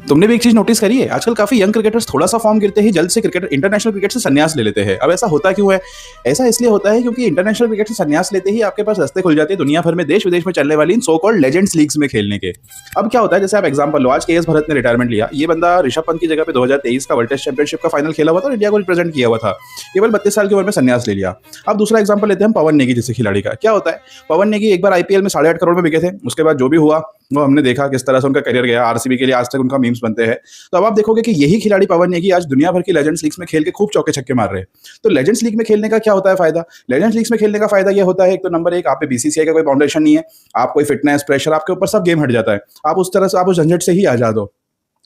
तुमने भी एक चीज नोटिस करी है, आजकल काफी यंग क्रिकेटर्स थोड़ा सा फॉर्म गिरते ही जल्द से क्रिकेटर इंटरनेशनल क्रिकेट से संन्यास ले लेते हैं। अब ऐसा होता क्यों है? ऐसा इसलिए होता है क्योंकि इंटरनेशनल क्रिकेट से संन्यास लेते ही आपके पास रास्ते खुल जाते हैं दुनिया भर में देश विदेश में चलने वाली इन सो कॉल्ड लेजेंड्स लीग्स में खेलने के। अब क्या होता है, जैसे आप एग्जांपल लो, आज के एस भरत ने रिटायरमेंट लिया। ये बंदा ऋषभ पंत की जगह पे 2023 का वर्ल्ड टेस्ट चैंपियनशिप का फाइनल खेला हुआ था और इंडिया को रिप्रेजेंट किया हुआ था। केवल 32 साल की उम्र में संन्यास ले लिया। अब दूसरा एग्जांपल लेते हैं हम पवन नेगी जैसे खिलाड़ी का। क्या होता है, पवन नेगी एक बार आईपीएल में 8.5 करोड़ में बिके थे। उसके बाद जो भी हुआ वो हमने देखा किस तरह से उनका करियर गया। आरसीबी के लिए आज तक उनका मीम्स बनते हैं। तो अब आप देखोगे कि यही खिलाड़ी पवन नेगी आज दुनिया भर की लेजेंड्स लीग्स में खेल के खूब चौके छक्के मार रहे हैं। तो लेजेंड्स लीग में खेलने का क्या होता है फायदा? लेजेंड्स लीग्स में खेलने का फायदा ये होता है, एक तो नंबर एक, आप पे बीसीसीआई का कोई फाउंडेशन नहीं है, आप कोई फिटनेस प्रेशर आपके ऊपर सब गेम हट जाता है, आप उस तरह से आप उस झंझट से ही आजाद हो।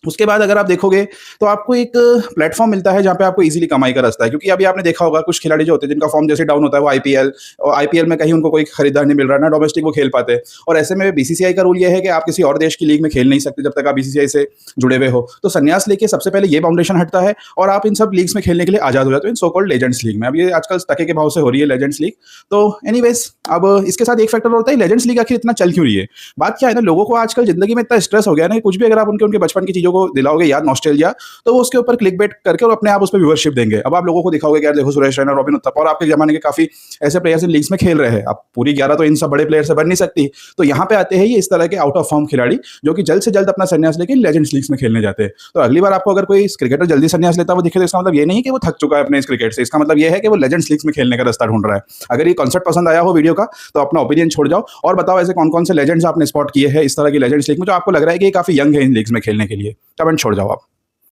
उसके बाद अगर आप देखोगे तो आपको एक प्लेटफॉर्म मिलता है जहाँ पे आपको इजीली कमाई का रास्ता है। क्योंकि अभी आपने देखा होगा कुछ खिलाड़ी जो होते हैं जिनका फॉर्म जैसे डाउन होता है वो आईपीएल में कहीं उनको कोई खरीदार नहीं मिल रहा, ना डोमेस्टिक वो खेल पाते। और ऐसे में बीसीसीआई का रूल ये है कि आप किसी और देश की लीग में खेल नहीं सकते जब तक आप बीसीसीआई से जुड़े हुए हो। तो संन्यास लेके सबसे पहले ये फाउंडेशन हटता है और आप इन सब लीग्स में खेलने के लिए आजाद हो जाते हो इन सो कॉल्ड लेजेंड्स लीग में। अब ये आजकल टके के भाव से हो रही है लेजेंड्स लीग। तो एनीवेज, अब इसके साथ एक फैक्टर होता है, लेजेंड्स लीग आखिर इतना चल क्यों रही है? बात क्या है ना, लोगों को आजकल जिंदगी में इतना स्ट्रेस हो गया ना, कुछ भी अगर आप उनके उनके बचपन की चीजों को दिलाओगे याद, ऑस्ट्रेलिया, तो वो उसके ऊपर क्लिक बेट करके और अपने आप उस पर व्यूअरशिप देंगे। अब आप लोगों को दिखाओगे कि यार देखो सुरेश रैना, रॉबिन उत्तपा और आपके जमाने के काफी ऐसे प्लेयर्स इन लीग्स में खेल रहे हैं। अब पूरी 11 तो इन सब बड़े प्लेयर से बन नहीं सकती। तो यहाँ पे आते हैं ये इस तरह के आउट ऑफ फॉर्म खिलाड़ी जो कि जल्द से जल्द अपना संन्यास लेके लेजेंड्स लीग्स में खेलने जाते हैं। तो अगली बार आपको अगर कोई क्रिकेटर जल्दी संन्यास लेता हुआ दिखे तो इसका मतलब ये नहीं है कि वो थक चुका है अपने इस क्रिकेट से। इसका मतलब ये है कि वो लेजेंड्स लीग्स में खेलने का रास्ता ढूंढ रहा है। अगर ये कॉन्सेप्ट पसंद आया हो वीडियो का तो अपना ओपिनियन छोड़ जाओ और बताओ ऐसे कौन कौन से लेजेंड्स आपने स्पॉट किए हैं इस तरह की लेजेंड्स लीग में जो आपको लग रहा है कि काफी यंग है इन लीग्स में खेलने के लिए। कमेंट छोड़ जाओ आप।